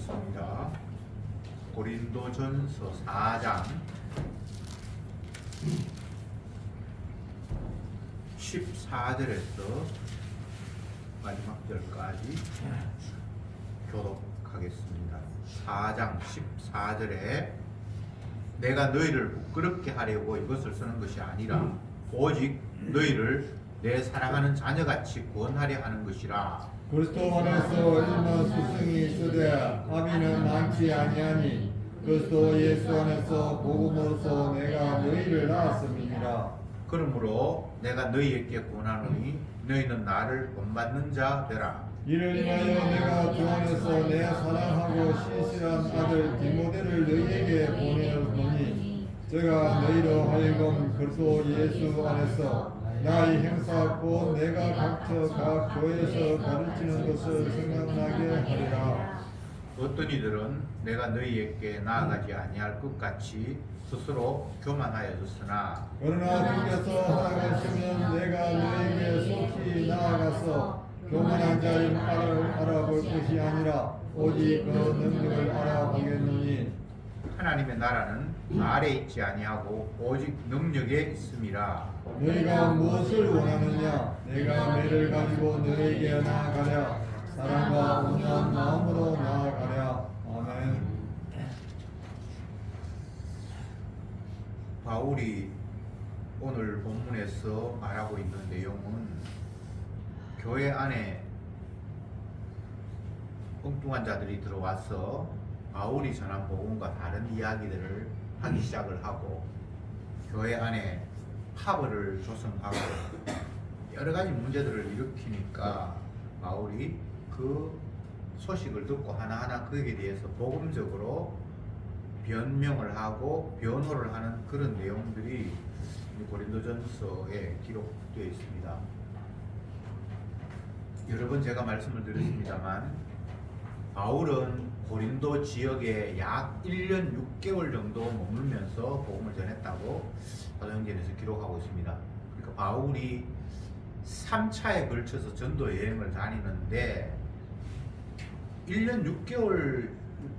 하겠습니다. 고린도전서 4장 14절에서 마지막 절까지 교독하겠습니다. 4장 14절에 내가 너희를 부끄럽게 하려고 이것을 쓰는 것이 아니라 오직 너희를 내 사랑하는 자녀같이 구원하려 하는 것이라. 그리스도 안에서 일만 스승이 있으되 아비는 많지 아니하니 그리스도 예수 안에서 복음으로서 내가 너희를 낳았음이니라. 그러므로 내가 너희에게 권하노니 너희는 나를 본받는 자 되라. 이를 인하여 내가 주 안에서 내 사랑하고 신실한 아들 디모데를 너희에게 보내었노니 제가 너희로 하여금 그리스도 예수 안에서 나의 행사 곧 내가 각처 각 교회에서 가르치는 것을 생각나게 하리라. 어떤 이들은 내가 너희에게 나아가지 아니할 것 같이 스스로 교만하여졌으나 그러나 주께서 허락하시면 내가 너희에게 속히 나아가서 교만한 자의 말을 알아볼 것이 아니라 오직 그 능력을 알아보겠노니 하나님의 나라는 말에 있지 아니하고 오직 능력에 있음이라. 너희가 무엇을 원하느냐 내가 매를 가지고 너희에게 나아가랴. 사랑과 온유한 마음으로 나아가랴. 아멘. 바울이 오늘 본문에서 말하고 있는 내용은 교회 안에 엉뚱한 자들이 들어와서 바울이 전한 복음과 다른 이야기들을 하기 시작을 하고 교회 안에 파벌을 조성하고 여러 가지 문제들을 일으키니까 바울이 그 소식을 듣고 하나하나 그에 대해서 복음적으로 변명을 하고 변호를 하는 그런 내용들이 고린도전서에 기록되어 있습니다. 여러 번 제가 말씀을 드렸습니다만 바울은 고린도 지역에 약 1년 6개월 정도 머물면서 복음을 전했다고 사도행전에서 기록하고 있습니다. 그러니까 바울이 3차에 걸쳐서 전도 여행을 다니는데 1년 6개월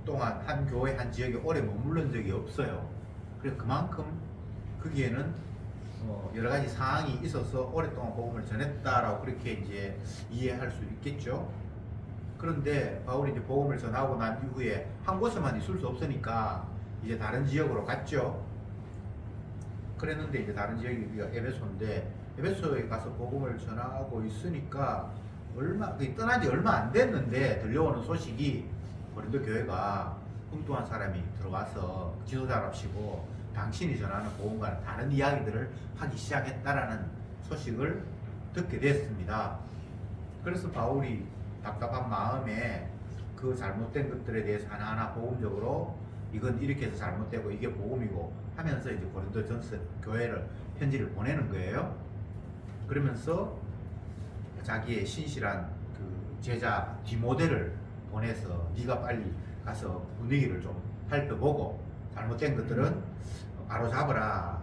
동안 한 교회 한 지역에 오래 머무른 적이 없어요. 그래서 그만큼 거기에는 여러 가지 상황이 있어서 오랫동안 복음을 전했다라고 그렇게 이제 이해할 수 있겠죠. 그런데 바울이 이제 복음을 전하고 난 이후에 한 곳에만 있을 수 없으니까 이제 다른 지역으로 갔죠. 그랬는데 이제 다른 지역이 에베소인데 에베소에 가서 복음을 전하고 있으니까 떠난 지 얼마 안 됐는데 들려오는 소식이 고린도 교회가 엉뚱한 사람이 들어와서 지도자랍시고 당신이 전하는 복음과는 다른 이야기들을 하기 시작했다라는 소식을 듣게 됐습니다. 그래서 바울이 답답한 마음에 그 잘못된 것들에 대해서 하나하나 복음적으로 이건 이렇게 해서 잘못되고 이게 복음이고 하면서 이제 고린도전서 교회를 편지를 보내는 거예요. 그러면서 자기의 신실한 그 제자 디모데를 보내서 네가 빨리 가서 분위기를 좀 살펴보고 잘못된 것들은 바로잡으라.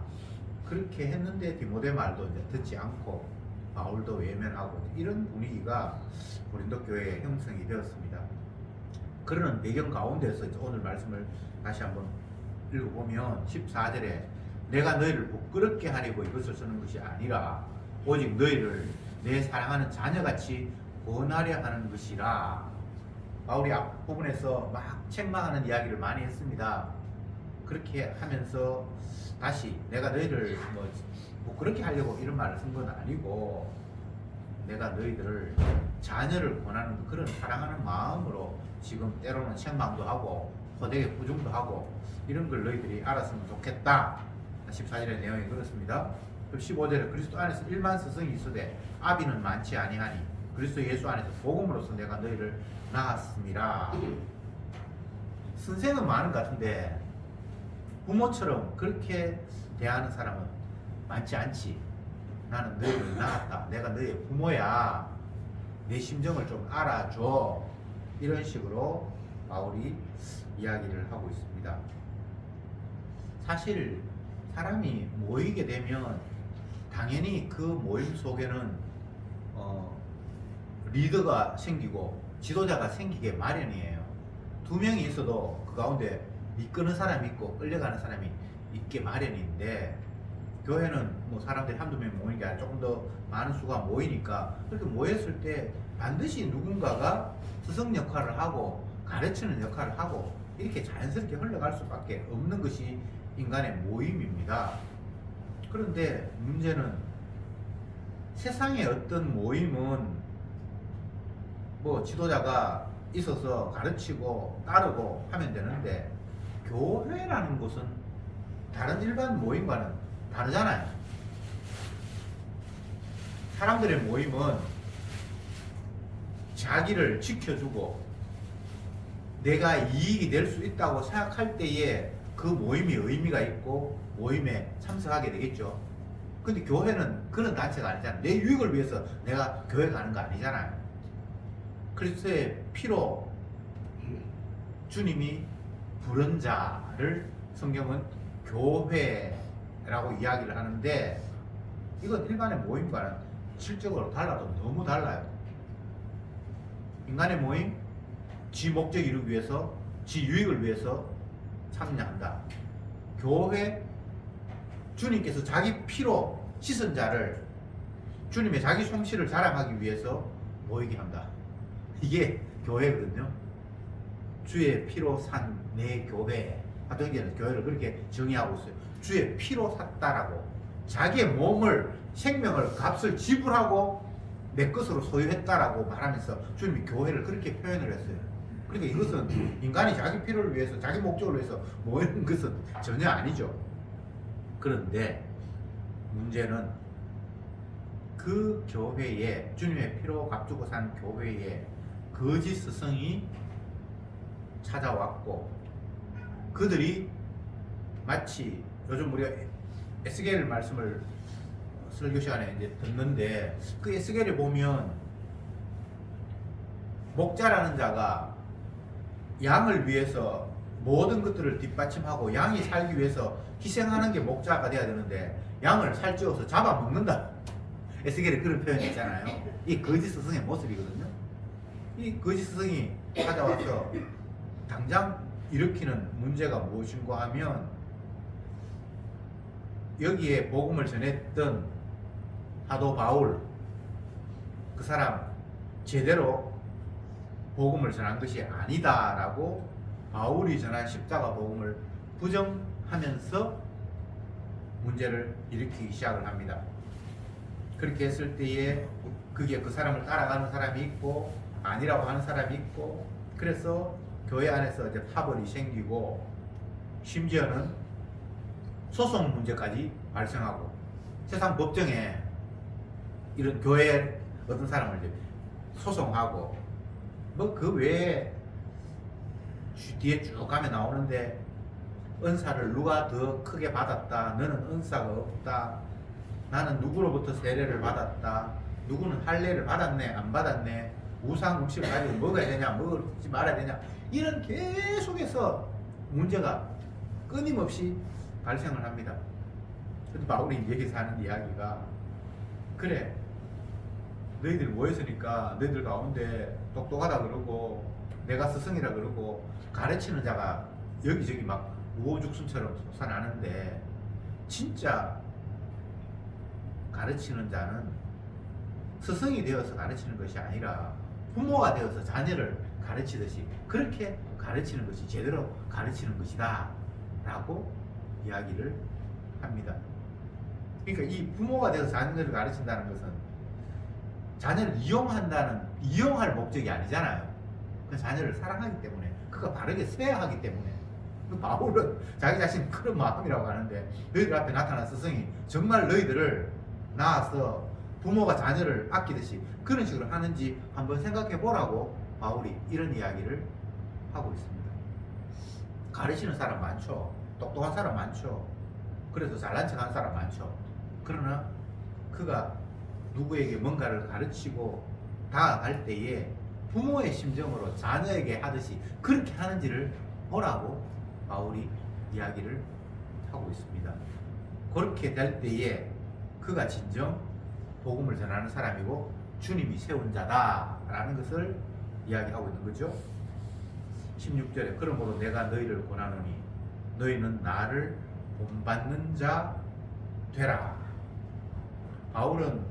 그렇게 했는데 디모데 말도 이제 듣지 않고 바울도 외면하고 이런 분위기가 고린도 교회에 형성이 되었습니다. 그러는 배경 가운데서 오늘 말씀을 다시 한번 읽어보면 14절에 내가 너희를 부끄럽게 하려고 이것을 쓰는 것이 아니라 오직 너희를 내 사랑하는 자녀같이 구원하려 하는 것이라. 바울이 앞부분에서 막 책망하는 이야기를 많이 했습니다. 그렇게 하면서 다시 내가 너희를 뭐 그렇게 하려고 이런 말을 쓴 건 아니고 내가 너희들을 자녀를 권하는 그런 사랑하는 마음으로 지금 때로는 책망도 하고 호되게 부중도 하고 이런 걸 너희들이 알았으면 좋겠다. 14절의 내용이 그렇습니다. 15절에 그리스도 안에서 일만 스승이 있으되 아비는 많지 아니하니 그리스도 예수 안에서 복음으로서 내가 너희를 낳았습니다. 선생은 많은 것 같은데 부모처럼 그렇게 대하는 사람은 많지 않지. 나는 너희를 낳았다. 내가 너희의 부모야. 내 심정을 좀 알아줘. 이런 식으로 바울이 이야기를 하고 있습니다. 사실 사람이 모이게 되면 당연히 그 모임 속에는 리더가 생기고 지도자가 생기게 마련이에요. 두 명이 있어도 그 가운데 이끄는 사람이 있고 끌려가는 사람이 있게 마련인데, 교회는 뭐 사람들이 한두 명 모이는 게 아니라 조금 더 많은 수가 모이니까, 그렇게 모였을 때 반드시 누군가가 스승 역할을 하고 가르치는 역할을 하고 이렇게 자연스럽게 흘러갈 수밖에 없는 것이 인간의 모임입니다. 그런데 문제는 세상의 어떤 모임은 뭐 지도자가 있어서 가르치고 따르고 하면 되는데, 교회라는 곳은 다른 일반 모임과는 다르잖아요. 사람들의 모임은 자기를 지켜주고 내가 이익이 될 수 있다고 생각할 때에 그 모임이 의미가 있고 모임에 참석하게 되겠죠. 근데 교회는 그런 단체가 아니잖아요. 내 유익을 위해서 내가 교회 가는 거 아니잖아요. 그리스도의 피로 주님이 부른 자를 성경은 교회라고 이야기를 하는데, 이건 일반의 모임과는 실적으로 달라도 너무 달라요. 인간의 모임, 지 목적 이루기 위해서, 지 유익을 위해서 참여한다. 교회, 주님께서 자기 피로 씻은 자를 주님의 자기 솜씨를 자랑하기 위해서 모이게 한다. 이게 교회거든요. 주의 피로 산 내 교회. 사도행전에서 교회를 그렇게 정의하고 있어요. 주의 피로 샀다라고. 자기의 몸을, 생명을, 값을 지불하고 내 것으로 소유했다라고 말하면서 주님이 교회를 그렇게 표현을 했어요. 그러니까 이것은 인간이 자기 필요를 위해서, 자기 목적을 위해서 모이는 것은 전혀 아니죠. 그런데 문제는 그 교회에, 주님의 피로 값주고 산 교회에 거짓 스승이 찾아왔고, 그들이 마치 요즘 우리가 에스겔 말씀을 설교 시간에 이제 듣는데, 그 에스겔에 보면 목자라는 자가 양을 위해서 모든 것들을 뒷받침하고 양이 살기 위해서 희생하는 게 목자가 돼야 되는데, 양을 살찌워서 잡아먹는다. 에스겔에 그런 표현이 있잖아요. 이 거짓 스승의 모습이거든요. 이 거짓 스승이 찾아와서 당장 일으키는 문제가 무엇인가 하면, 여기에 복음을 전했던 사도 바울, 그 사람 제대로 복음을 전한 것이 아니다라고 바울이 전한 십자가 복음을 부정하면서 문제를 일으키기 시작을 합니다. 그렇게 했을 때에 그게 그 사람을 따라가는 사람이 있고 아니라고 하는 사람이 있고, 그래서 교회 안에서 이제 파벌이 생기고, 심지어는 소송 문제까지 발생하고, 세상 법정에 이런 교회 어떤 사람을 이제 소송하고, 뭐 그 외에 뒤에 쭉 가면 나오는데, 은사를 누가 더 크게 받았다, 너는 은사가 없다, 나는 누구로부터 세례를 받았다, 누구는 할례를 받았네 안 받았네, 우상 음식을 가지고 먹어야 되냐 먹지 말아야 되냐, 이런 계속해서 문제가 끊임없이 발생을 합니다. 그래서 바울이 여기서 하는 이야기가, 그래 너희들 모였으니까 너희들 가운데 똑똑하다 그러고 내가 스승이라 그러고 가르치는 자가 여기저기 막 우후죽순처럼 솟아나는데, 진짜 가르치는 자는 스승이 되어서 가르치는 것이 아니라 부모가 되어서 자녀를 가르치듯이 그렇게 가르치는 것이 제대로 가르치는 것이다 라고 이야기를 합니다. 그러니까 이 부모가 되어서 자녀를 가르친다는 것은 자녀를 이용할 목적이 아니잖아요. 그 자녀를 사랑하기 때문에, 그가 바르게 세야 하기 때문에. 바울은 자기 자신 그런 마음이라고 하는데, 너희들 앞에 나타난 스승이 정말 너희들을 낳아서 부모가 자녀를 아끼듯이 그런 식으로 하는지 한번 생각해 보라고 바울이 이런 이야기를 하고 있습니다. 가르치는 사람 많죠. 똑똑한 사람 많죠. 그래서 잘난 척하는 사람 많죠. 그러나 그가 누구에게 뭔가를 가르치고 다가갈 때에 부모의 심정으로 자녀에게 하듯이 그렇게 하는지를 보라고 바울이 이야기를 하고 있습니다. 그렇게 될 때에 그가 진정 복음을 전하는 사람이고 주님이 세운 자다라는 것을 이야기하고 있는 거죠. 16절에 그러므로 내가 너희를 권하노니 너희는 나를 본받는 자 되라. 바울은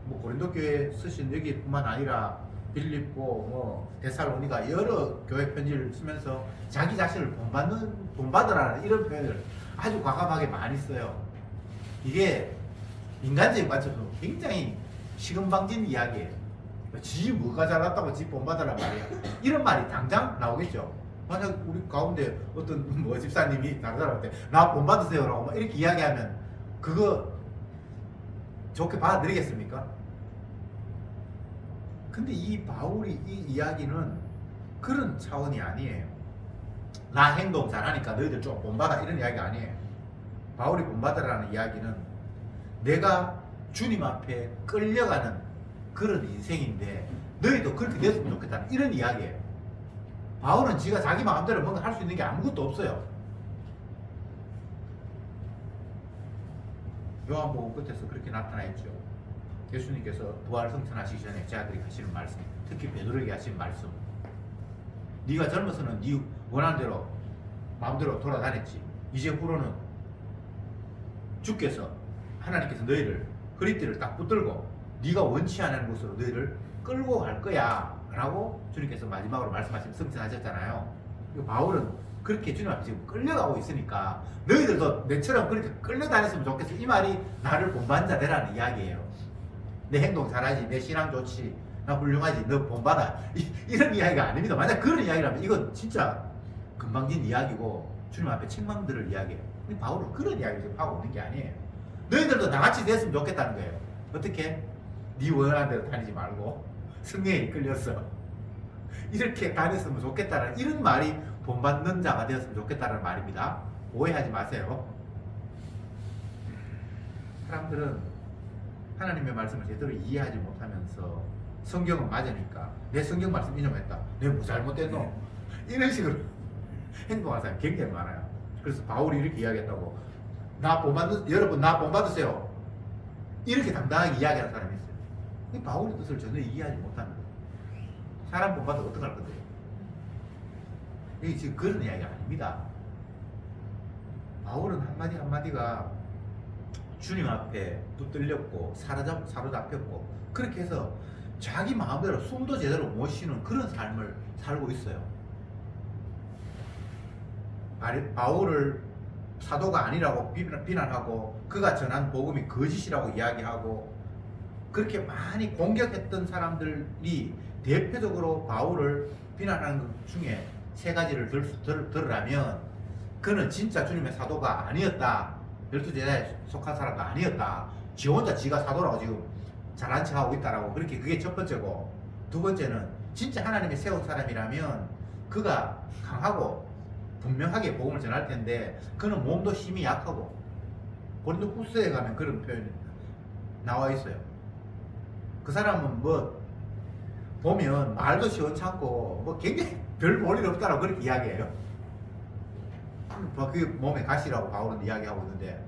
뭐 고린도 교회 쓰신 여기뿐만 아니라 빌립보, 뭐 데살로니가 여러 교회 편지를 쓰면서 자기 자신을 본받으라는 이런 표현을 아주 과감하게 많이 써요. 이게 인간적인 관점에서 굉장히 시금방진 이야기예요. 지 뭐가 잘났다고 지 본받으란 말이야. 이런 말이 당장 나오겠죠. 만약 우리 가운데 어떤 뭐 집사님이 다른 사람한테 나 본받으세요라고 막 이렇게 이야기하면 그거 좋게 받아들이겠습니까? 근데 이 바울이 이 이야기는 그런 차원이 아니에요. 나 행동 잘하니까 너희들 좀 본받아 이런 이야기가 아니에요. 바울이 본받으라는 이야기는 내가 주님 앞에 끌려가는 그런 인생인데 너희도 그렇게 됐으면 좋겠다는 이런 이야기예요. 바울은 지가 자기 마음대로 뭔가 할 수 있는 게 아무것도 없어요. 요한복음 끝에서 그렇게 나타나있죠. 예수님께서 부활 승천하시기 전에 제자들이 하시는 말씀, 특히 베드로에게 하시는 말씀. 네가 젊어서는 네 원하는 대로 마음대로 돌아다녔지. 이제 후로는 주께서 하나님께서 너희를 허리띠를 딱 붙들고 네가 원치 않는 곳으로 너희를 끌고 갈 거야 라고 주님께서 마지막으로 말씀하시면 승천하셨잖아요. 바울은 그렇게 주님 앞에 지금 끌려가고 있으니까 너희들도 내처럼 그렇게 끌려다녔으면 좋겠어. 이 말이 나를 본받는 자 되라는 이야기예요. 내 행동 잘하지, 내 신앙 좋지, 나 훌륭하지, 너 본받아, 이런 이야기가 아닙니다. 만약 그런 이야기라면 이건 진짜 금방진 이야기고 주님 앞에 책망 들을 이야기예요. 근데 바울은 그런 이야기를 지금 하고 있는 게 아니에요. 너희들도 나같이 됐으면 좋겠다는 거예요. 어떻게? 네 원하는 대로 다니지 말고 성령에 이끌렸어. 이렇게 다녔으면 좋겠다는 이런 말이 본받는 자가 되었으면 좋겠다는 말입니다. 오해하지 마세요. 사람들은 하나님의 말씀을 제대로 이해하지 못하면서 성경은 맞으니까 내 성경 말씀 인용했다. 내가 뭐 잘못됐노? 이런 식으로 행동하는 사람이 굉장히 많아요. 그래서 바울이 이렇게 이야기했다고 여러분 나 본받으세요. 이렇게 당당하게 이야기하는 사람이 있어요. 이 바울의 뜻을 전혀 이해하지 못하는 거예요. 사람 본받아 어떡할 건데요? 이게 지금 그런 이야기가 아닙니다. 바울은 한마디 한마디가 주님 앞에 붙들렸고 사로잡혔고 그렇게 해서 자기 마음대로 숨도 제대로 못 쉬는 그런 삶을 살고 있어요. 바울을 사도가 아니라고 비난하고 그가 전한 복음이 거짓이라고 이야기하고 그렇게 많이 공격했던 사람들이 대표적으로 바울을 비난하는 것 중에 세 가지를 들으라면 그는 진짜 주님의 사도가 아니었다. 12제자에 속한 사람도 아니었다. 지 혼자 지가 사도라고 지금 잘난 척하고 있다라고. 그게 첫 번째고, 두 번째는 진짜 하나님이 세운 사람이라면 그가 강하고 분명하게 복음을 전할 텐데 그는 몸도 힘이 약하고, 고린도 후서에 가면 그런 표현이 나와 있어요. 그 사람은 뭐 보면 말도 시원찮고 뭐 굉장히 별 볼일 없다라고 그렇게 이야기해요. 그 몸에 가시라고 바울은 이야기하고 있는데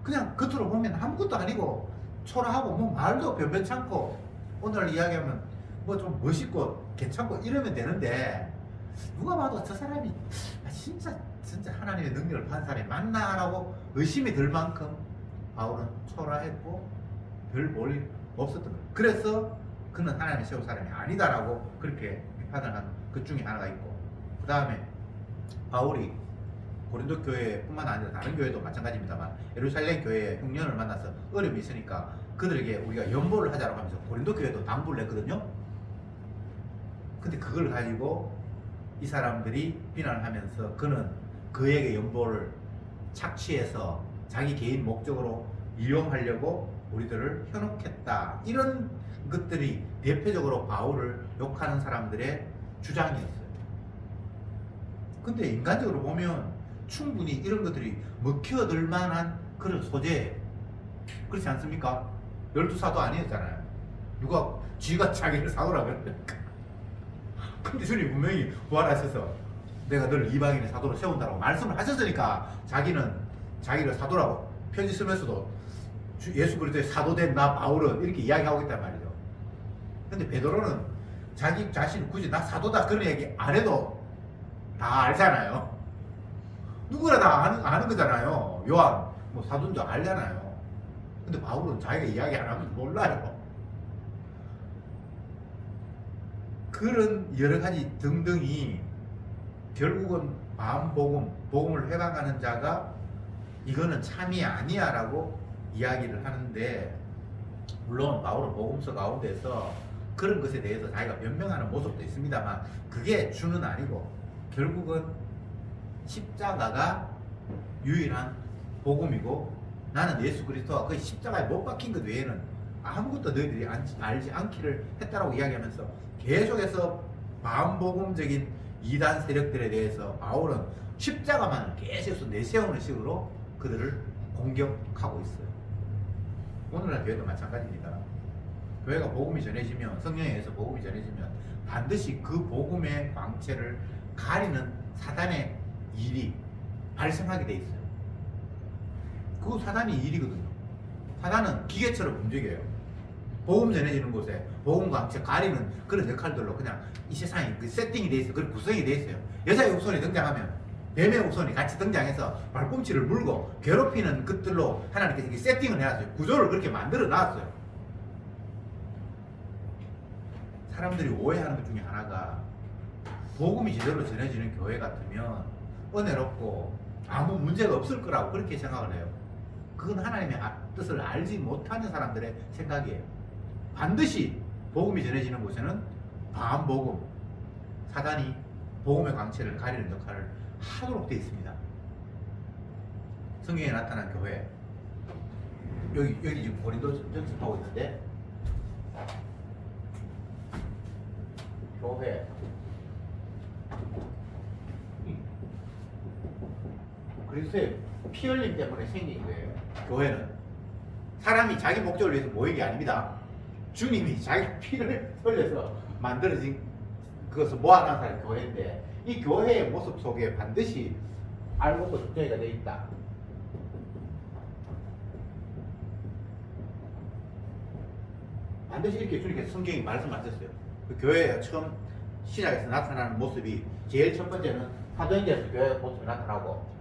그냥 겉으로 보면 아무것도 아니고 초라하고 뭐 말도 변변찮고 오늘 이야기하면 뭐 좀 멋있고 괜찮고 이러면 되는데 누가 봐도 저 사람이 진짜 하나님의 능력을 받은 사람이 맞나라고 의심이 들 만큼 바울은 초라했고 별 볼일 없었던 거예요. 그래서 그는 하나님의 세운 사람이 아니다라고 그렇게 비판을 한 것 중에 하나가 있고, 그 다음에 바울이 고린도 교회뿐만 아니라 다른 교회도 마찬가지입니다만 예루살렘 교회의 흉년을 만나서 어려움이 있으니까 그들에게 우리가 연보를 하자고 하면서 고린도 교회도 당부를 했거든요. 근데 그걸 가지고 이 사람들이 비난을 하면서 그는 그에게 연보를 착취해서 자기 개인 목적으로 이용하려고 우리들을 현혹했다. 이런 것들이 대표적으로 바울을 욕하는 사람들의 주장이었어요. 근데 인간적으로 보면 충분히 이런 것들이 먹혀들 만한 그런 소재예요. 그렇지 않습니까? 12사도 아니었잖아요. 누가 쥐가 자기를 사도라고 그랬습니까? 근데 주님 분명히 부활하셔서 내가 너를 이방인의 사도로 세운다라고 말씀을 하셨으니까 자기는 자기를 사도라고 편지 쓰면서도 예수 그리스도의 사도된 나 바울은 이렇게 이야기하고 있단 말이죠. 근데 베드로는 자기 자신을 굳이 나 사도다 그런 얘기 안 해도 다 알잖아요. 누구나 다 아는 거잖아요. 요한 뭐 사도도 알잖아요. 근데 바울은 자기가 이야기 안 하면 몰라요. 그런 여러 가지 등등이 결국은 복음을 회방하는 자가 이거는 참이 아니야 라고 이야기를 하는데, 물론 바울은 복음서 가운데서 그런 것에 대해서 자기가 변명하는 모습도 있습니다만 그게 주는 아니고 결국은 십자가가 유일한 복음이고, 나는 예수 그리스도가 그 십자가에 못 박힌 것 외에는 아무것도 너희들이 알지 않기를 했다라고 이야기하면서 계속해서 반복음적인 이단 세력들에 대해서 바울은 십자가만을 계속해서 내세우는 식으로 그들을 공격하고 있어요. 오늘날 교회도 마찬가지입니다. 교회가 복음이 전해지면, 성령에 의해서 복음이 전해지면 반드시 그 복음의 광채를 가리는 사단의 일이 발생하게 돼 있어요. 그거 사단이 일이거든요. 사단은 기계처럼 움직여요. 복음 전해지는 곳에 복음 광채 가리는 그런 역할들로 그냥 이 세상이 그 세팅이 돼 있어요. 그 구성이 돼 있어요. 여자의 후손이 등장하면 뱀의 후손이 같이 등장해서 발꿈치를 물고 괴롭히는 것들로 하나님께서 세팅을 해놨어요. 구조를 그렇게 만들어 놨어요. 사람들이 오해하는 것 중에 하나가, 복음이 제대로 전해지는 교회 같으면 은혜롭고 아무 문제가 없을 거라고 그렇게 생각을 해요. 그건 하나님의 뜻을 알지 못하는 사람들의 생각이에요. 반드시 복음이 전해지는 곳에는 반복음, 사단이 복음의 광채를 가리는 역할을 하도록 되어 있습니다. 성경에 나타난 교회, 여기 지금 고린도 전서하고 있는데, 교회 그리스도의 피 흘림 때문에 생긴 거예요. 교회는 사람이 자기 목적을 위해서 모인 게 아닙니다. 주님이 자기 피를 흘려서 만들어진 그것을 모아놓은 사람이 교회인데, 이 교회의 모습 속에 반드시 알곡과 적정이가 되어 있다. 반드시 이렇게 주님께서 성경이 말씀하셨어요. 그 교회에 처음 시작해서 나타나는 모습이, 제일 첫 번째는 사도행전에서 교회 모습이 나타나고,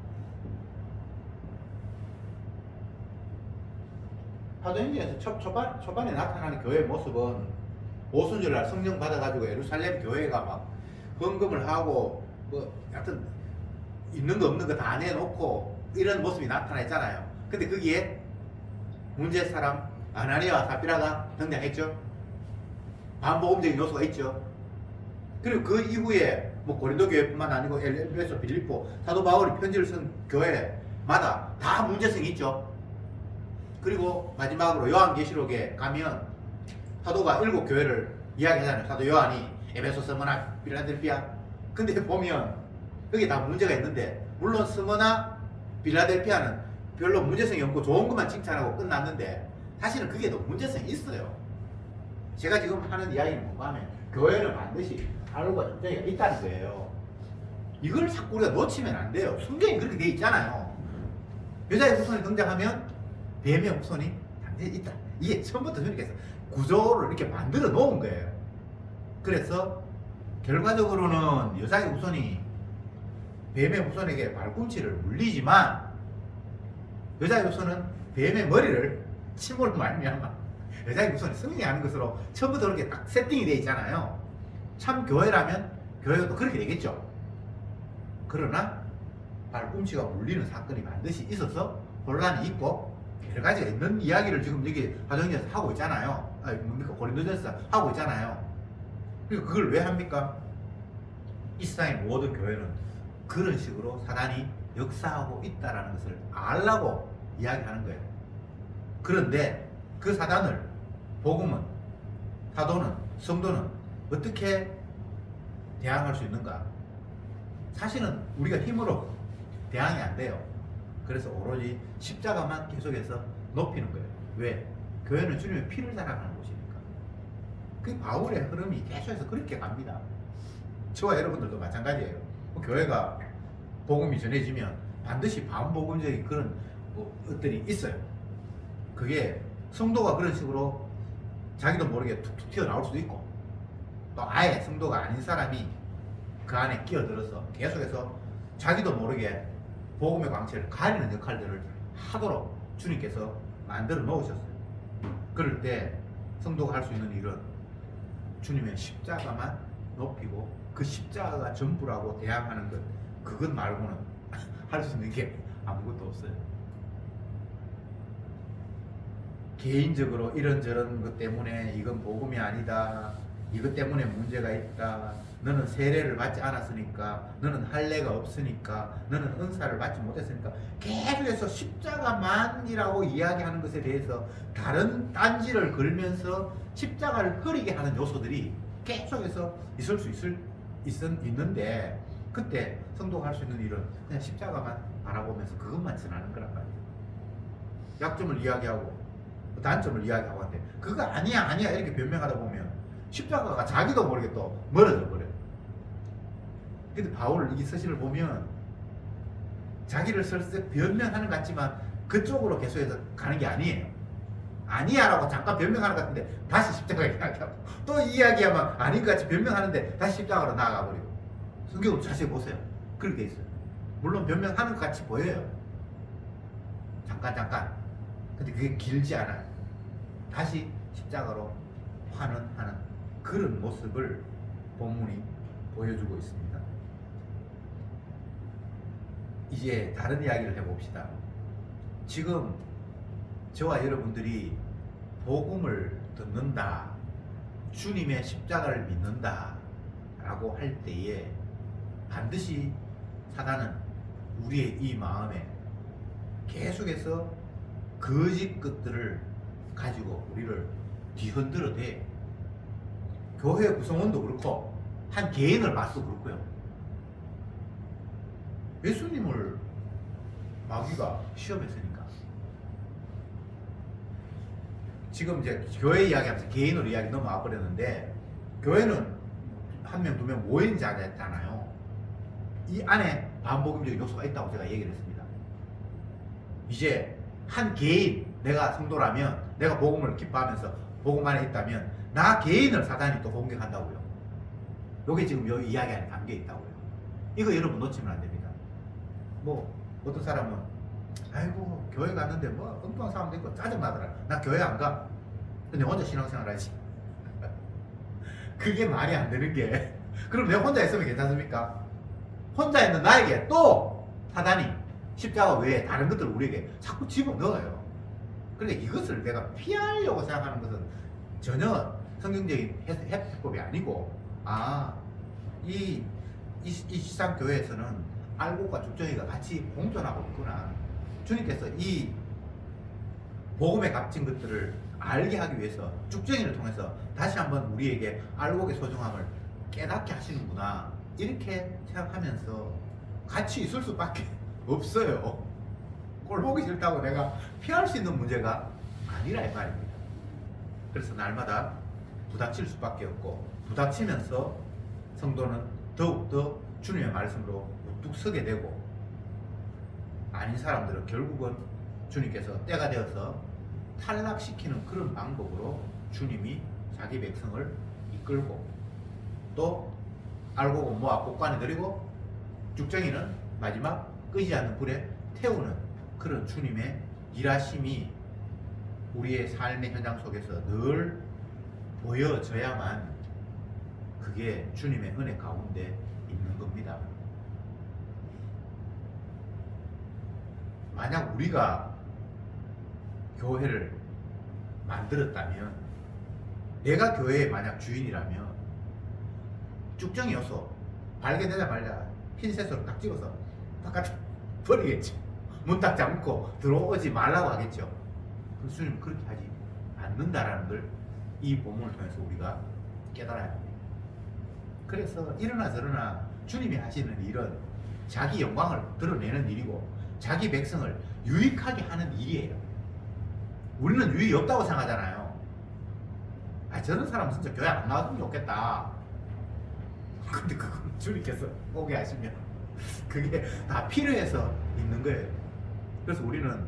사도행전에서 초반에 나타나는 교회의 모습은 오순절날 성령 받아가지고 예루살렘 교회가 막 헌금을 하고 뭐 하여튼 있는 거 없는 거 다 내놓고 이런 모습이 나타나있잖아요. 근데 거기에 문제 사람 아나니아와 삽비라가 등장했죠. 반복음적인 요소가 있죠. 그리고 그 이후에 뭐 고린도 교회뿐만 아니고 에베소, 빌립보, 사도 바울이 편지를 쓴 교회마다 다 문제성이 있죠. 그리고 마지막으로 요한계시록에 가면 사도가 7교회를 이야기하잖아요. 사도 요한이 에베소, 스무나, 빌라델피아. 근데 보면 여기 다 문제가 있는데, 물론 스무나, 빌라델피아는 별로 문제성이 없고 좋은 것만 칭찬하고 끝났는데 사실은 그게도 문제성이 있어요. 제가 지금 하는 이야기는 뭔가 하면 교회는 반드시 알고가 적정이가 있다는 거예요. 이걸 자꾸 우리가 놓치면 안 돼요. 성경이 그렇게 돼 있잖아요. 여자의 후손이 등장하면 뱀의 후손이 반드시 있다. 이게 처음부터 주님께서 구조를 이렇게 만들어 놓은 거예요. 그래서 결과적으로는 여자의 후손이 뱀의 후손에게 발꿈치를 물리지만, 여자의 후손은 뱀의 머리를 침으로 말미암아 여자의 후손이 승리하는 것으로 처음부터 그렇게 딱 세팅이 되어 있잖아요. 참 교회라면 교회가 또 그렇게 되겠죠. 그러나 발꿈치가 물리는 사건이 반드시 있어서 혼란이 있고 여러 가지가 있는 이야기를 지금 여기 사도행전에서 하고 있잖아요. 뭡니까? 고린도전에서 하고 있잖아요. 그리고 그걸 왜 합니까? 이 세상의 모든 교회는 그런 식으로 사단이 역사하고 있다는 것을 알라고 이야기하는 거예요. 그런데 그 사단을 복음은, 사도는, 성도는 어떻게 대항할 수 있는가? 사실은 우리가 힘으로 대항이 안 돼요. 그래서 오로지 십자가만 계속해서 높이는 거예요. 왜? 교회는 주님의 피를 자랑하는 곳이니까. 그 바울의 흐름이 계속해서 그렇게 갑니다. 저와 여러분들도 마찬가지예요. 교회가 복음이 전해지면 반드시 반복음적인 그런 것들이 있어요. 그게 성도가 그런 식으로 자기도 모르게 툭툭 튀어나올 수도 있고, 또 아예 성도가 아닌 사람이 그 안에 끼어들어서 계속해서 자기도 모르게 복음의 광채를 가리는 역할들을 하도록 주님께서 만들어 놓으셨어요. 그럴 때 성도가 할 수 있는 일은 주님의 십자가만 높이고 그 십자가가 전부라고 대항하는 것, 그것 말고는 할 수 있는 게 아무것도 없어요. 개인적으로 이런저런 것 때문에 이건 복음이 아니다, 이것 때문에 문제가 있다, 너는 세례를 받지 않았으니까, 너는 할례가 없으니까, 너는 은사를 받지 못했으니까, 계속해서 십자가만이라고 이야기하는 것에 대해서 다른 딴지를 걸면서 십자가를 흐리게 하는 요소들이 계속해서 있을 수 있는데, 그때 성도가 할 수 있는 일은 그냥 십자가만 바라보면서 그것만 전하는 거란 말이에요. 약점을 이야기하고 단점을 이야기하고 하는데, 그거 아니야 이렇게 변명하다 보면 십자가가 자기도 모르게 또 멀어져 버려요. 근데 바울 이 서신을 보면 자기를 설득 변명하는 것 같지만 그쪽으로 계속해서 가는 게 아니에요. 아니야라고 잠깐 변명하는 것 같은데 다시 십자가 이야기하고, 또 이야기하면 아닌 것 같이 변명하는데 다시 십자가로 나아가 버리고. 성경을 자세히 보세요. 그렇게 돼 있어요. 물론 변명하는 것 같이 보여요. 잠깐. 근데 그게 길지 않아요. 다시 십자가로 환원하는 그런 모습을 본문이 보여주고 있습니다. 이제 다른 이야기를 해봅시다. 지금 저와 여러분들이 복음을 듣는다, 주님의 십자가를 믿는다 라고 할 때에 반드시 사단은 우리의 이 마음에 계속해서 거짓 것들을 가지고 우리를 뒤흔들어 대. 교회 구성원도 그렇고 한 개인을 봐도 그렇고요. 예수님을 마귀가 시험했으니까. 지금 이제 교회 이야기하면서 개인으로 이야기 넘어와 버렸는데, 교회는 한 명, 두 명 모인 자잖아요. 이 안에 반복음적인 요소가 있다고 제가 얘기를 했습니다. 이제 한 개인, 내가 성도라면, 내가 복음을 기뻐하면서 복음 안에 있다면 나 개인을 사단이 또 공격한다고요. 요게 지금 여기 이야기 안에 담겨 있다고요. 이거 여러분 놓치면 안 됩니다. 뭐 어떤 사람은 아이고 교회 갔는데 뭐 엉뚱한 사람도 있고 짜증나더라, 나 교회 안 가, 근데 혼자 신앙생활 하지. 그게 말이 안 되는 게, 그럼 내가 혼자 있으면 괜찮습니까? 혼자 있는 나에게 또 사단이 십자가 외에 다른 것들을 우리에게 자꾸 집어넣어요. 그러니까 이것을 내가 피하려고 생각하는 것은 전혀 성경적인 해법이 아니고, 이 시상교회에서는 알곡과 죽정이가 같이 공존하고 있구나. 주님께서 이 복음에 값진 것들을 알게 하기 위해서 죽정이를 통해서 다시 한번 우리에게 알곡의 소중함을 깨닫게 하시는구나, 이렇게 생각하면서 같이 있을 수밖에 없어요. 꼴보기 싫다고 내가 피할 수 있는 문제가 아니라 이 말입니다. 그래서 날마다 부닥칠 수밖에 없고, 부닥치면서 성도는 더욱더 주님의 말씀으로 우뚝 서게 되고, 아닌 사람들은 결국은 주님께서 때가 되어서 탈락시키는 그런 방법으로 주님이 자기 백성을 이끌고, 또 알곡은 모아 곳간에 들이고 죽정이는 마지막 끄지 않는 불에 태우는 그런 주님의 일하심이 우리의 삶의 현장 속에서 늘 보여져야만 그게 주님의 은혜 가운데 있는 겁니다. 만약 우리가 교회를 만들었다면, 내가 교회의 만약 주인이라면 쭉정이 요소 발견되자마자 핀셋으로 딱 찍어서 바깥에 버리겠죠. 문 딱 잠고 들어오지 말라고 하겠죠. 그래서 주님은 그렇게 하지 않는다라는 걸 이 본문을 통해서 우리가 깨달아야 합니다. 그래서 이러나 저러나 주님이 하시는 일은 자기 영광을 드러내는 일이고 자기 백성을 유익하게 하는 일이에요. 우리는 유익이 없다고 생각하잖아요. 저런 사람은 진짜 교회 안 나왔으면 좋겠다. 근데 그건 주님께서 오게 하시면 그게 다 필요해서 있는 거예요. 그래서 우리는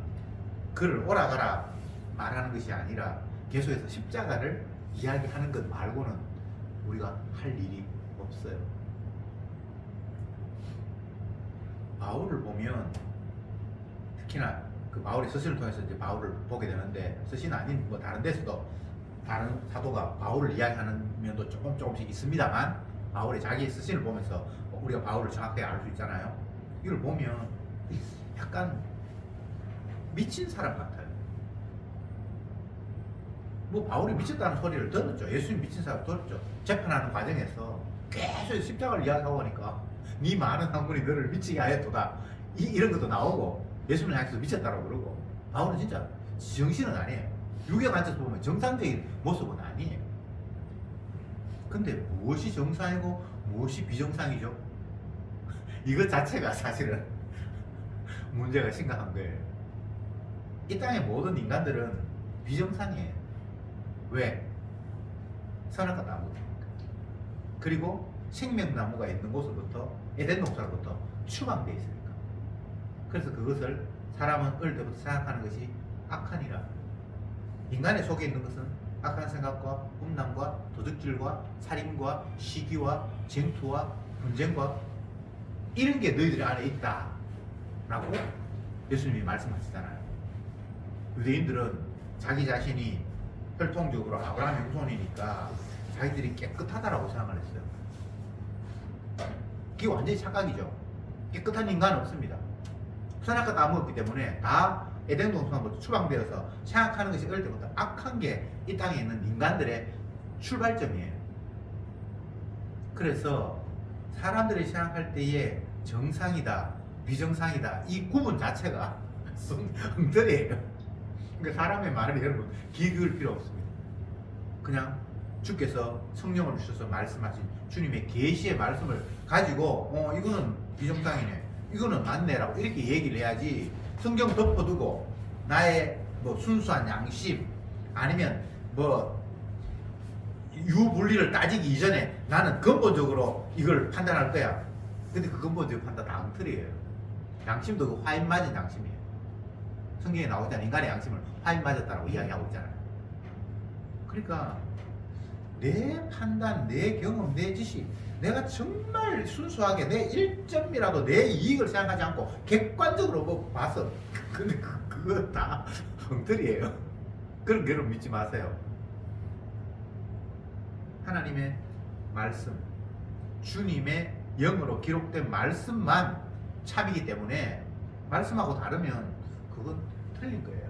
그를 오라가라 말하는 것이 아니라 계속해서 십자가를 이야기하는 것 말고는 우리가 할 일이 없어요. 바울을 보면 특히나 그 바울의 서신을 통해서 이제 바울을 보게 되는데, 서신 아닌 뭐 다른 데서도 다른 사도가 바울을 이야기하는 면도 조금씩 있습니다만, 바울의 자기 서신을 보면서 우리가 바울을 정확하게 알 수 있잖아요. 이걸 보면 약간 미친 사람 같아요. 뭐 바울이 미쳤다는 소리를 들었죠. 예수님 미친 사람 들었죠. 재판하는 과정에서 계속 십자가를 이야기하고 하니까 네 많은 학문이 너를 미치게 하였도다, 이런 것도 나오고, 예수님을 향해서 미쳤다고 그러고. 바울은 진짜 정신은 아니에요. 육에 관해서 보면 정상적인 모습은 아니에요. 근데 무엇이 정상이고 무엇이 비정상이죠? 이것 자체가 사실은 문제가 심각한 거예요. 이 땅의 모든 인간들은 비정상이에요. 왜? 선악과 나무니까. 그리고 생명나무가 있는 곳으로부터, 에덴 동산으로부터 추방되어 있으니까. 그래서 그것을 사람은 어릴 때부터 생각하는 것이 악하니라. 인간의 속에 있는 것은 악한 생각과 음란과 도둑질과 살인과 시기와 쟁투와 분쟁과 이런 게 너희들 안에 있다 라고 예수님이 말씀하시잖아요. 유대인들은 자기 자신이 혈통적으로 아브라함의 후손이니까 자기들이 깨끗하다라고 생각을 했어요. 그게 완전히 착각이죠. 깨끗한 인간은 없습니다. 선악과 나무였기 때문에 다 에덴 동산부터 추방되어서 생각하는 것이 어릴 때부터 악한 게 이 땅에 있는 인간들의 출발점이에요. 그래서 사람들이 생각할 때에 정상이다, 비정상이다, 이 구분 자체가 엉터리예요. 그러니까 사람의 말을 여러분 귀 기울 필요 없습니다. 그냥 주께서 성령을 주셔서 말씀하신 주님의 계시의 말씀을 가지고 이거는 비정상이네, 이거는 맞네라고 이렇게 얘기를 해야지, 성경 덮어두고 나의 뭐 순수한 양심 아니면 뭐 유불리를 따지기 이전에 나는 근본적으로 이걸 판단할 거야. 근데 그 근본적인 판단 다 엉터리예요. 양심도 그 화인 맞은 양심이에요. 성경에 나오잖아요. 인간의 양심을 화인 맞았다고 이야기하고 있잖아요. 그러니까 내 판단, 내 경험, 내 지식, 내가 정말 순수하게 내 1점이라도 내 이익을 생각하지 않고 객관적으로 뭐 봐서, 근데 그거 다 엉터리예요. 그런 게를 믿지 마세요. 하나님의 말씀, 주님의 영으로 기록된 말씀만 참이기 때문에 말씀하고 다르면 그건 틀린 거예요.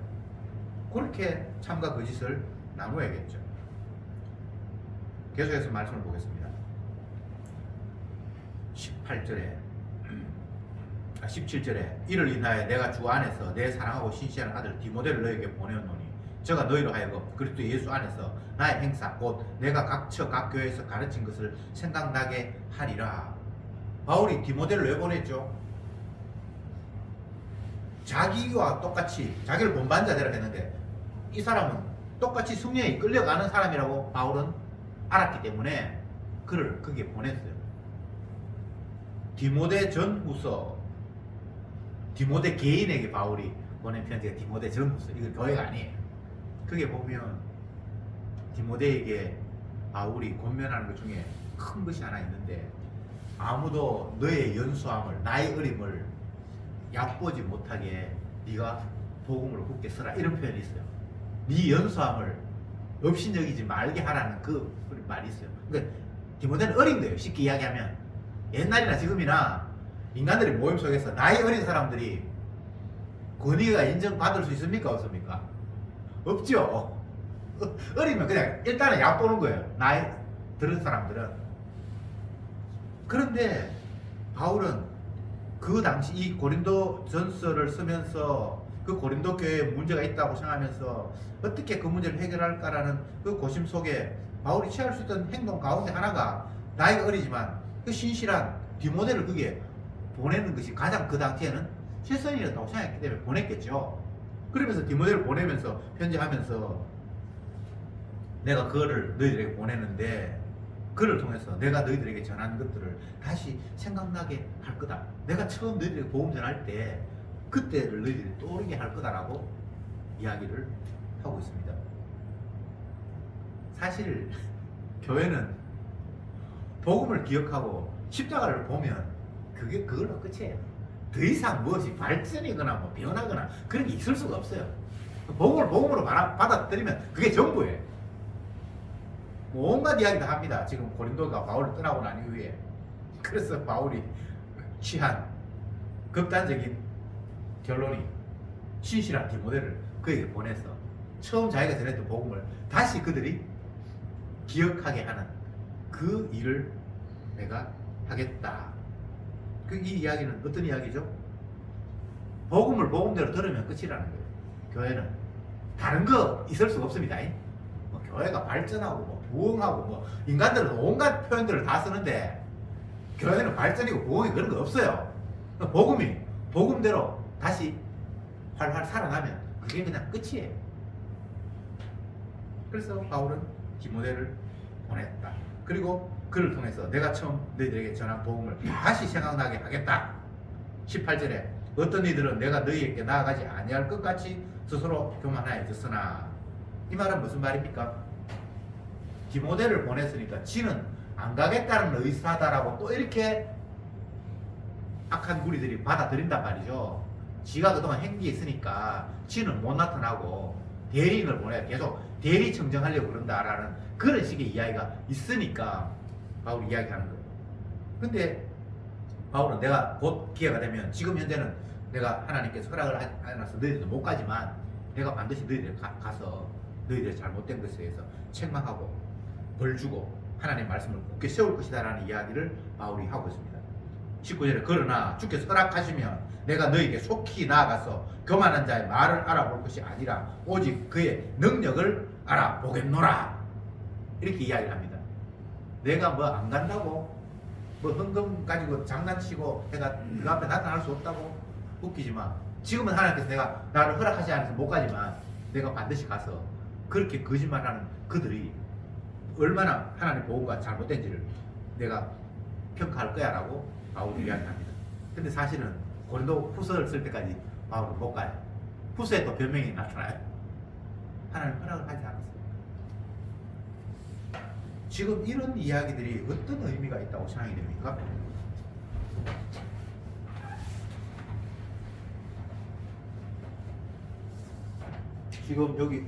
그렇게 참과 거짓을 나누어야겠죠. 계속해서 말씀을 보겠습니다. 17절에 이를 인하여 내가 주 안에서 내 사랑하고 신실한 아들 디모데를 너에게 보내었노니 저가 너희로 하여금 그리스도 예수 안에서 나의 행사 곧 내가 각 교회에서 가르친 것을 생각나게 하리라. 바울이 디모데를 왜 보냈죠? 자기와 똑같이 자기를 본받는 자라 했는데 이 사람은 똑같이 승리에 끌려가는 사람이라고 바울은 알았기 때문에 그를 거기에 보냈어요. 디모데 전후서, 디모데 개인에게 바울이 보낸 편지가 디모데 전후서, 이거 교회가 아니에요. 그게 보면 디모데에게 바울이 권면하는 것 중에 큰 것이 하나 있는데, 아무도 너의 연수함을, 나의 어림을 얕보지 못하게 네가 복음을 굳게 써라, 이런 표현이 있어요. 네 연수함을 업신여기지 말게 하라는 그 말이 있어요. 그러니까 디모데는 어린 거예요. 쉽게 이야기하면 옛날이나 지금이나 인간들의 모임 속에서 나이 어린 사람들이 권위가 인정받을 수 있습니까? 없습니까? 없죠. 어리면 그냥 일단은 얕보는 거예요. 나이 들은 사람들은. 그런데 바울은 그 당시 이 고린도 전서를 쓰면서 그 고린도 교회에 문제가 있다고 생각하면서 어떻게 그 문제를 해결할까라는 그 고심 속에 바울이 취할 수 있던 행동 가운데 하나가 나이가 어리지만 그 신실한 디모데를 거기에 보내는 것이 가장 그 당시에는 최선이었다고 생각했기 때문에 보냈겠죠. 그러면서 디모데를 보내면서 편지하면서 내가 그거를 너희들에게 보내는데 그를 통해서 내가 너희들에게 전한 것들을 다시 생각나게 할 거다. 내가 처음 너희들에게 복음 전할 때 그때를 너희들이 떠오르게 할 거다라고 이야기를 하고 있습니다. 사실 교회는 복음을 기억하고 십자가를 보면 그걸로 끝이에요. 더 이상 무엇이 발전이거나 뭐 변하거나 그런 게 있을 수가 없어요. 복음을 복음으로 받아들이면 그게 전부예요. 뭐 온갖 이야기도 합니다. 지금 고린도가 바울을 떠나고 난 이후에 그래서 바울이 취한 극단적인 결론이 신실한 디모데를 그에게 보내서 처음 자기가 전했던 복음을 다시 그들이 기억하게 하는 그 일을 내가 하겠다. 이 이야기는 어떤 이야기죠? 복음을 복음대로 들으면 끝이라는 거예요. 교회는 다른 거 있을 수가 없습니다. 뭐 교회가 발전하고 뭐 부흥하고 뭐 인간들은 온갖 표현들을 다 쓰는데 교회는 발전이고 부흥이 그런 거 없어요. 복음이 복음대로 다시 활활 살아나면 그게 그냥 끝이에요. 그래서 바울은 디모데를 보냈다. 그리고 그를 통해서 내가 처음 너희들에게 전한 복음을 다시 생각나게 하겠다. 18절에 어떤 이들은 내가 너희에게 나아가지 아니할 것 같이 스스로 교만하여졌으나, 이 말은 무슨 말입니까? 디모데를 보냈으니까 지는 안 가겠다는 의사다라고 또 이렇게 악한 무리들이 받아들인단 말이죠. 지가 그동안 행기에 있으니까 지는 못 나타나고 대리인을 보내 계속 대리 청정하려고 그런다라는 그런 식의 이야기가 있으니까 바울이 이야기하는 거예요. 근데 바울은 내가 곧 기회가 되면, 지금 현재는 내가 하나님께서 허락을 해놔서 너희들도 못 가지만 내가 반드시 너희들 가서 너희들의 잘못된 것에 대해서 책망하고 벌 주고 하나님의 말씀을 굳게 세울 것이다 라는 이야기를 바울이 하고 있습니다. 19절에 그러나 주께서 허락하시면 내가 너희에게 속히 나아가서 교만한 자의 말을 알아볼 것이 아니라 오직 그의 능력을 알아보겠노라, 이렇게 이야기를 합니다. 내가 뭐 안 간다고 뭐 헌금 가지고 장난치고 내가 그 앞에 나타날 수 없다고 웃기지만, 지금은 하나님께서 내가 나를 허락하지 않아서 못 가지만 내가 반드시 가서 그렇게 거짓말하는 그들이 얼마나 하나님 보호가 잘못된지를 내가 평가할 거야 라고 바울이 이야기합니다. 근데 사실은 고린도 후서를 쓸 때까지 바울은 못 가요. 후서에 또 변명이 나타나요. 하나님 허락을 하지 않았어요. 지금 이런 이야기들이 어떤 의미가 있다고 생각이 됩니까? 지금 여기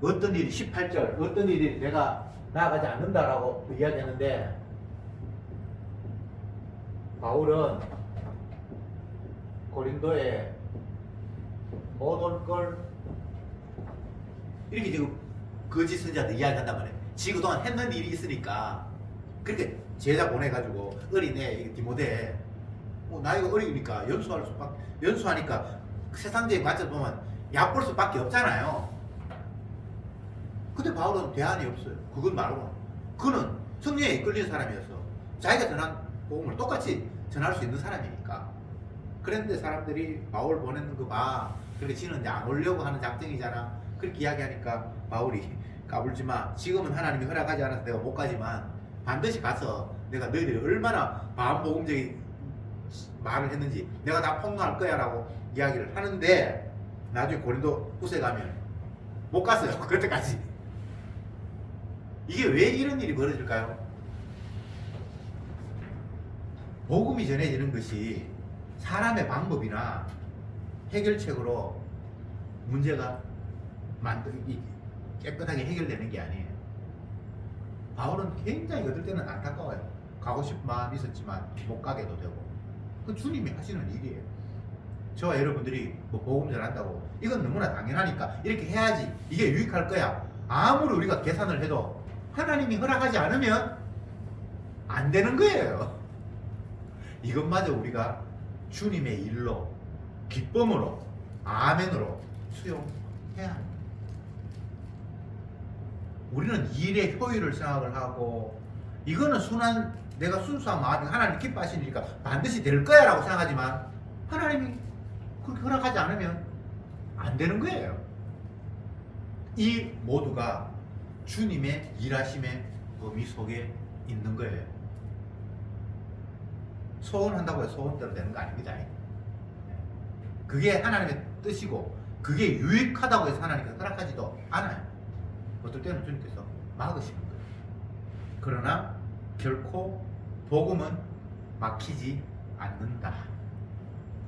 어떤 일이 18절 어떤 일이 내가 나아가지 않는다라고 이야기하는데, 바울은 고린도에 못 올 걸 이렇게 지금 거짓 선지자들 이야기한단 말이에요. 지 그동안 했는 일이 있으니까 그렇게 제자 보내가지고 어린애 디모데 나이가 어리니까 연수하니까 세상적인 관점 보면 얕볼 수밖에 없잖아요. 근데 바울은 대안이 없어요. 그건 말고 그는 성령에 이끌린 사람이어서 자기가 전한 복음을 똑같이 전할 수 있는 사람이니까. 그런데 사람들이 바울 보내는 거 봐, 그렇게 지는 이제 안 오려고 하는 작정이잖아, 그렇게 이야기하니까 바울이 까불지 마, 지금은 하나님이 허락하지 않아서 내가 못 가지만 반드시 가서 내가 너희들이 얼마나 반복음적인 말을 했는지 내가 다 폭로할 거야 라고 이야기를 하는데, 나중에 고린도 후서에 가면 못 갔어요. 그때까지. 이게 왜 이런 일이 벌어질까요? 복음이 전해지는 것이 사람의 방법이나 해결책으로 문제가 깨끗하게 해결되는 게 아니에요. 바울은 굉장히 어떨 때는 안타까워요. 가고 싶은 마음이 있었지만 못 가게도 되고, 그 주님이 하시는 일이에요. 저와 여러분들이 뭐 복음 전한다고 이건 너무나 당연하니까 이렇게 해야지, 이게 유익할 거야, 아무리 우리가 계산을 해도 하나님이 허락하지 않으면 안 되는 거예요. 이것마저 우리가 주님의 일로 기쁨으로 아멘으로 수용해야 합니다. 우리는 일의 효율을 생각을 하고 이거는 내가 순수한 마음이 하나님 기뻐하시니까 반드시 될 거야 라고 생각하지만 하나님이 그렇게 허락하지 않으면 안 되는 거예요. 이 모두가 주님의 일하심의 범위 속에 있는 거예요. 소원한다고 해서 소원대로 되는 거 아닙니다. 그게 하나님의 뜻이고 그게 유익하다고 해서 하나님께서 허락하지도 않아요. 어떨 때는 주님께서 막으시는 거예요. 그러나 결코 복음은 막히지 않는다.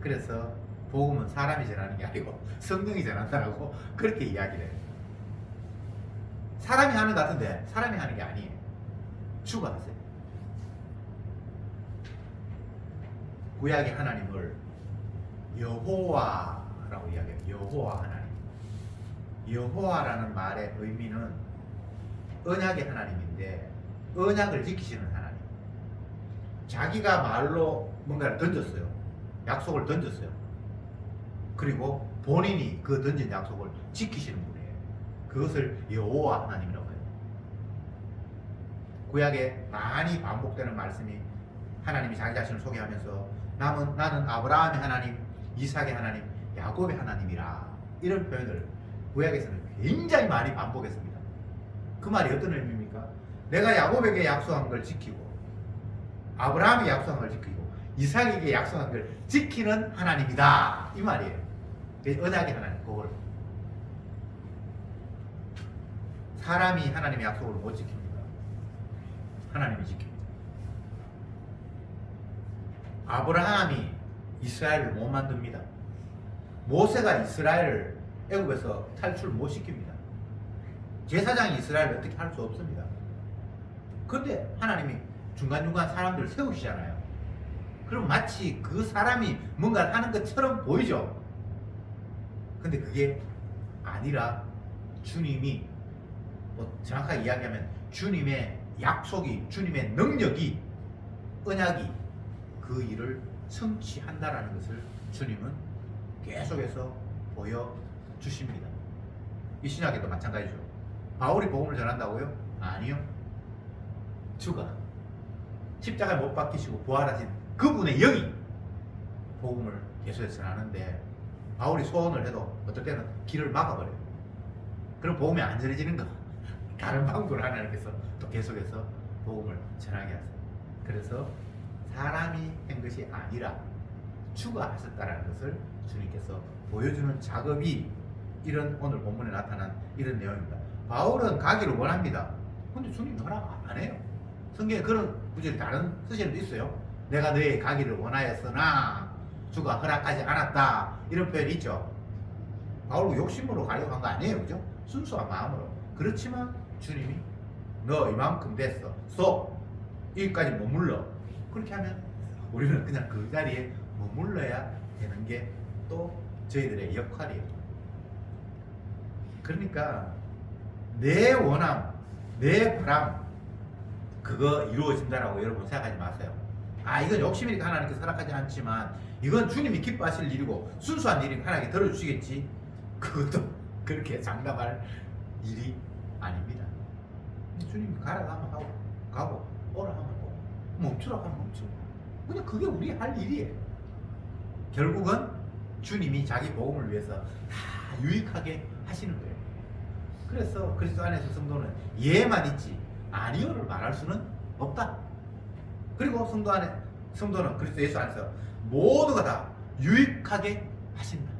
그래서 복음은 사람이 전하는 게 아니고 성령이 전한다라고 그렇게 이야기를 해요. 사람이 하는 것 같은데 사람이 하는 게 아니에요. 주가 하세요. 구약의 하나님을 여호와라고 이야기해요. 여호와 하나님. 여호와라는 말의 의미는 언약의 하나님인데 언약을 지키시는 하나님. 자기가 말로 뭔가를 던졌어요. 약속을 던졌어요. 그리고 본인이 그 던진 약속을 지키시는 분이에요. 그것을 여호와 하나님이라고 해요. 구약에 많이 반복되는 말씀이 하나님이 자기 자신을 소개하면서 나는 아브라함의 하나님, 이삭의 하나님, 야곱의 하나님이라, 이런 표현을 구약에서는 굉장히 많이 반복했습니다. 그 말이 어떤 의미입니까? 내가 야곱에게 약속한 걸 지키고 아브라함에게 약속한 걸 지키고 이삭에게 약속한 걸 지키는 하나님이다, 이 말이에요. 언약의 하나님. 그걸 사람이 하나님의 약속을 못 지킵니다. 하나님이 지킵니다. 아브라함이 이스라엘을 못 만듭니다. 모세가 이스라엘을 애굽에서 탈출 못 시킵니다. 제사장이 이스라엘을 어떻게 할 수 없습니다. 그런데 하나님이 중간중간 사람들을 세우시잖아요. 그럼 마치 그 사람이 뭔가를 하는 것처럼 보이죠. 근데 그게 아니라 주님이, 정확하게 이야기하면 주님의 약속이, 주님의 능력이, 언약이 그 일을 성취한다라는 것을 주님은 계속해서 보여주십니다. 이 신약에도 마찬가지죠. 바울이 복음을 전한다고요? 아니요. 주가 십자가에 못 박히시고 부활하신 그분의 영이 복음을 계속해서 전하는데, 바울이 소원을 해도 어떨 때는 길을 막아버려요. 그럼 복음이 안 전해지는 거. 다른 방법을 하나님께서 또 계속해서 복음을 전하게 하세요. 그래서 사람이 한 것이 아니라 주가 하셨다라는 것을 주님께서 보여주는 작업이 이런 오늘 본문에 나타난 이런 내용입니다. 바울은 가기를 원합니다. 근데 주님 허락 안 해요. 성경에 그런 구절이 다른 서신에도 있어요. 내가 너의 가기를 원하였으나 주가 허락하지 않았다, 이런 표현이 있죠. 바울은 욕심으로 가려고 한 거 아니에요, 그죠? 순수한 마음으로. 그렇지만 주님이 너 이만큼 됐어, 여기까지 머물러, 그렇게 하면 우리는 그냥 그 자리에 머물러야 되는 게 또 저희들의 역할이에요. 그러니까 내 원함, 내 바람, 그거 이루어진다라고 여러분 생각하지 마세요. 이건 욕심이니까 하나님께서 허락하지 않지만 이건 주님이 기뻐하실 일이고 순수한 일이니까 하나님께 들어주시겠지, 그것도 그렇게 장담할 일이 아닙니다. 주님이 가라고 하면 가고 오라 하면 오고 멈추라고 하면 멈추고, 그냥 그게 우리 할 일이에요. 결국은 주님이 자기 복음을 위해서 다 유익하게 하시는 거예요. 그래서 그리스도 안에서 성도는 예만 있지 아니요를 말할 수는 없다. 그리고 성도는 그리스도 예수 안에서 모두가 다 유익하게 하신다.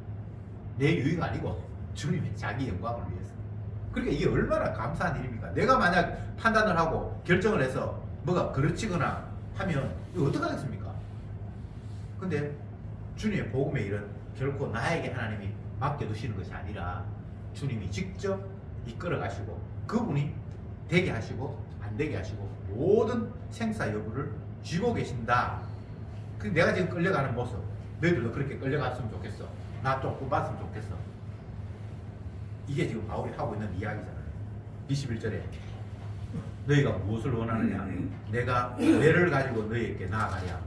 내 유익 아니고 주님의 자기 영광을 위해서. 그러니까 이게 얼마나 감사한 일입니까? 내가 만약 판단을 하고 결정을 해서 뭐가 그르치거나 하면 이거 어떡하겠습니까? 근데 주님의 복음의 일은 결코 나에게 하나님이 맡겨두시는 것이 아니라 주님이 직접 이끌어 가시고 그분이 되게 하시고 안 되게 하시고 모든 생사 여부를 쥐고 계신다. 근데 내가 지금 끌려가는 모습, 너희들도 그렇게 끌려갔으면 좋겠어. 나 좀 구봤으면 좋겠어. 이게 지금 바울이 하고 있는 이야기잖아요. 21절에 너희가 무엇을 원하느냐, 내가 뇌를 가지고 너희에게 나아가랴,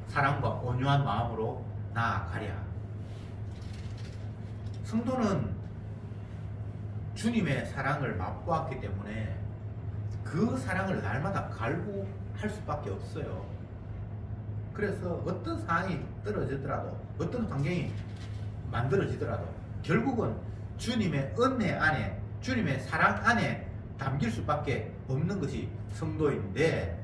사랑과 온유한 마음으로 나아가랴. 성도는 주님의 사랑을 맛보았기 때문에 그 사랑을 날마다 갈구할 수밖에 없어요. 그래서 어떤 상황이 떨어지더라도, 어떤 환경이 만들어지더라도 결국은 주님의 은혜 안에, 주님의 사랑 안에 담길 수밖에 없는 것이 성도인데,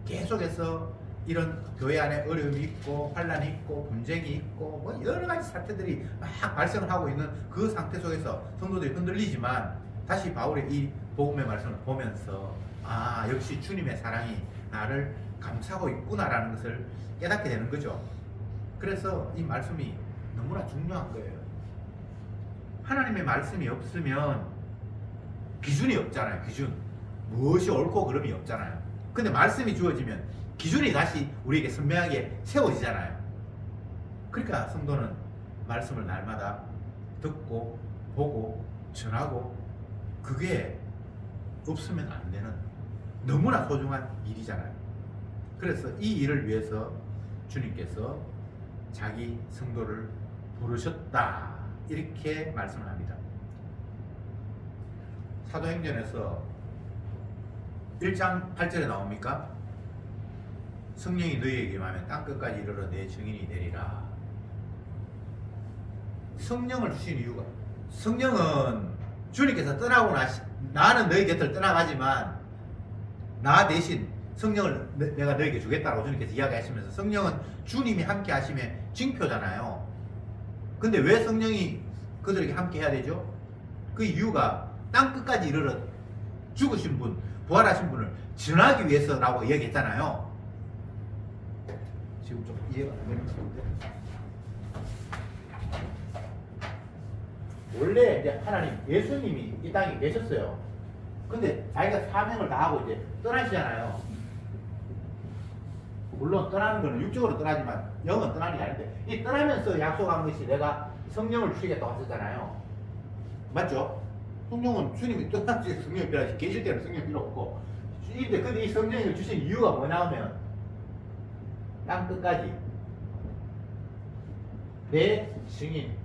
계속해서 이런 교회 안에 어려움이 있고 환란이 있고 분쟁이 있고 뭐 여러 가지 사태들이 막 발생을 하고 있는 그 상태 속에서 성도들이 흔들리지만, 다시 바울의 이 복음의 말씀을 보면서 역시 주님의 사랑이 나를 감싸고 있구나라는 것을 깨닫게 되는 거죠. 그래서 이 말씀이 너무나 중요한 거예요. 하나님의 말씀이 없으면 기준이 없잖아요. 기준. 무엇이 옳고 그름이 없잖아요. 근데 말씀이 주어지면 기준이 다시 우리에게 선명하게 세워지잖아요. 그러니까 성도는 말씀을 날마다 듣고 보고 전하고, 그게 없으면 안 되는 너무나 소중한 일이잖아요. 그래서 이 일을 위해서 주님께서 자기 성도를 부르셨다, 이렇게 말씀을 합니다. 사도행전에서 1장 8절에 나옵니까? 성령이 너희에게 임하면 땅끝까지 이르러 내 증인이 되리라. 성령을 주신 이유가, 성령은 주님께서 떠나고 나는 너희 곁을 떠나가지만 나 대신 성령을 내가 너에게 주겠다고 주님께서 이야기하시면서, 성령은 주님이 함께 하심의 징표잖아요. 근데 왜 성령이 그들에게 함께 해야 되죠? 그 이유가 땅끝까지 이르러 죽으신 분, 부활하신 분을 전하기 위해서라고 이야기했잖아요. 지금 좀 이해가 안 되는 것 같은데, 원래 이제 하나님, 예수님이 이 땅에 계셨어요. 근데 자기가 사명을 다하고 이제 떠나시잖아요. 물론 떠나는 거는 육적으로 떠나지만 영은 떠나는 게 아닌데, 이 떠나면서 약속한 것이 내가 성령을 주시겠다고 하셨잖아요. 맞죠? 성령은 주님이 떠날 때 성령이 필요하지, 계실 때는 성령이 필요 없고. 근데 이 성령을 주신 이유가 뭐냐면, 땅 끝까지 내 증인,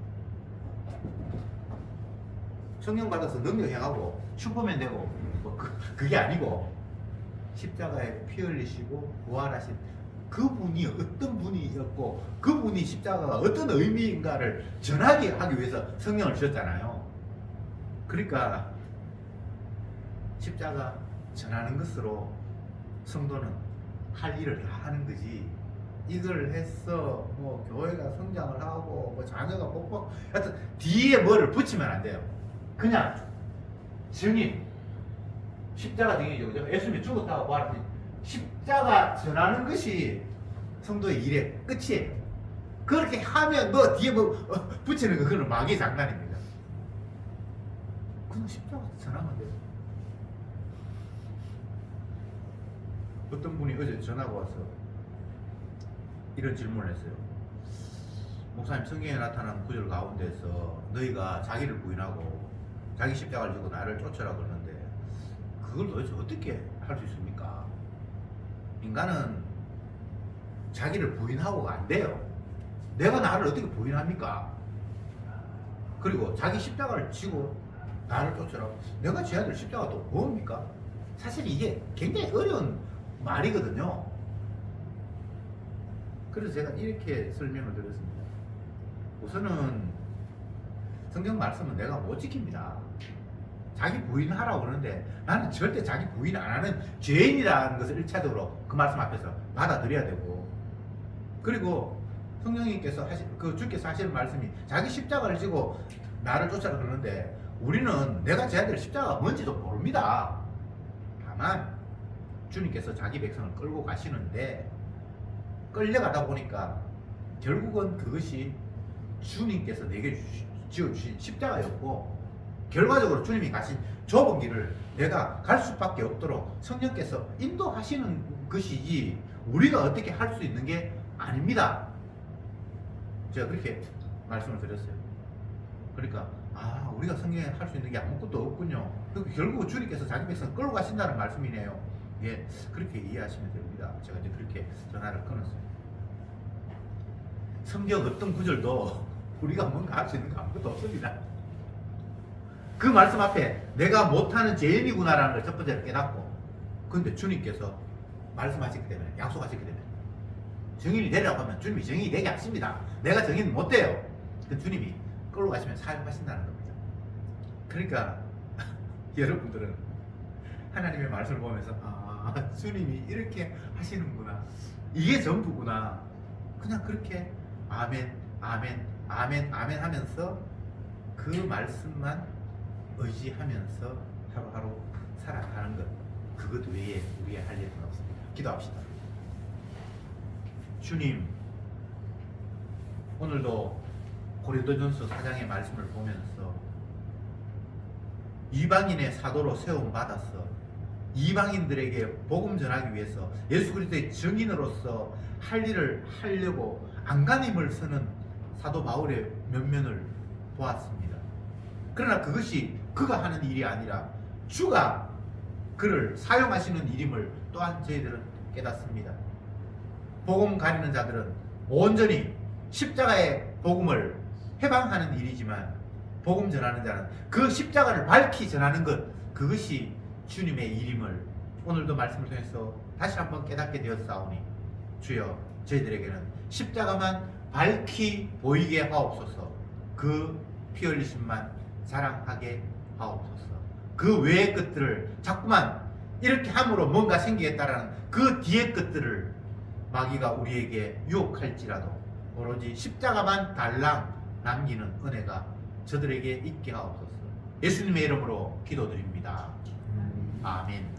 성령 받아서 능력 행하고 슈퍼맨 되고 뭐 그게 아니고, 십자가에 피 흘리시고 부활하신 그분이 어떤 분이었고, 그분이 십자가가 어떤 의미인가를 전하게 하기 위해서 성령을 주셨잖아요. 그러니까 십자가 전하는 것으로 성도는 할 일을 다 하는 거지, 이걸 해서 뭐 교회가 성장을 하고 뭐 자녀가 복받고, 하여튼 뒤에 뭐를 붙이면 안 돼요. 그냥 증인, 십자가 증인이죠. 그죠? 예수님이 죽었다고 말하지, 십자가 전하는 것이 성도의 일의 끝이에요. 그렇게 하면 뭐 뒤에 뭐 붙이는 거, 그건 마귀의 장난입니다. 그냥 십자가 전하면 돼요. 어떤 분이 어제 전화가 와서 이런 질문을 했어요. 목사님, 성경에 나타난 구절 가운데서 너희가 자기를 부인하고 자기 십자가를 지고 나를 쫓으라 그러는데, 그걸 도대체 어떻게 할 수 있습니까? 인간은 자기를 부인하고가 안 돼요. 내가 나를 어떻게 부인합니까? 그리고 자기 십자가를 지고 나를 쫓으라, 내가 지어야 될 십자가 또 뭡니까? 사실 이게 굉장히 어려운 말이거든요. 그래서 제가 이렇게 설명을 드렸습니다. 우선은 성경 말씀은 내가 못 지킵니다. 자기 부인하라고 그러는데 나는 절대 자기 부인 안 하는 죄인이라는 것을 1차적으로 그 말씀 앞에서 받아들여야 되고, 그리고 성령님께서 주께서 하시는 말씀이 자기 십자가를 지고 나를 쫓아라 그러는데, 우리는 내가 져야 될 십자가가 뭔지도 모릅니다. 다만 주님께서 자기 백성을 끌고 가시는데, 끌려가다 보니까 결국은 그것이 주님께서 내게 지어주신 십자가였고, 결과적으로 주님이 가신 좁은 길을 내가 갈 수밖에 없도록 성령께서 인도하시는 것이지, 우리가 어떻게 할 수 있는 게 아닙니다. 제가 그렇게 말씀을 드렸어요. 그러니까 우리가 성경에 할 수 있는 게 아무것도 없군요. 결국 주님께서 자기 백성을 끌고 가신다는 말씀이네요. 예, 그렇게 이해하시면 됩니다. 제가 이제 그렇게 전화를 끊었어요. 성경 어떤 구절도 우리가 뭔가 할 수 있는 거 아무것도 없습니다. 그 말씀 앞에 내가 못하는 죄인이구나라는 걸 첫 번째로 깨닫고, 그런데 주님께서 말씀하셨기 때문에, 약속하셨기 때문에 증인이 되라고 하면 주님이 증인이 되게 하십니다. 내가 증인 못 돼요. 그 주님이 끌고 가시면 사용하신다는 겁니다. 그러니까 여러분들은 하나님의 말씀을 보면서 주님이 이렇게 하시는구나, 이게 전부구나, 그냥 그렇게 아멘 아멘 아멘 아멘 하면서 그 말씀만 의지하면서 하루하루 살아가는 것, 그것 외에 우리의 할 일은 없습니다. 기도합시다. 주님, 오늘도 고린도전서 4장의 말씀을 보면서 이방인의 사도로 세움 받았어. 이방인들에게 복음 전하기 위해서 예수 그리스도의 증인으로서 할 일을 하려고 안간힘을 쓰는 사도 바울의 면면을 보았습니다. 그러나 그것이 그가 하는 일이 아니라 주가 그를 사용하시는 일임을 또한 저희들은 깨닫습니다. 복음 가리는 자들은 온전히 십자가의 복음을 해방하는 일이지만 복음 전하는 자는 그 십자가를 밝히 전하는 것, 그것이 주님의 일임을 오늘도 말씀을 통해서 다시 한번 깨닫게 되었사오니 주여 저희들에게는 십자가만 밝히 보이게 하옵소서. 그 피 흘리심만 자랑하게 하옵소서. 그 외의 것들을 자꾸만 이렇게 함으로 뭔가 생기겠다라는 그 뒤의 것들을 마귀가 우리에게 유혹할지라도 오로지 십자가만 달랑 남기는 은혜가 저들에게 있게 하옵소서. 예수님의 이름으로 기도드립니다. 아멘.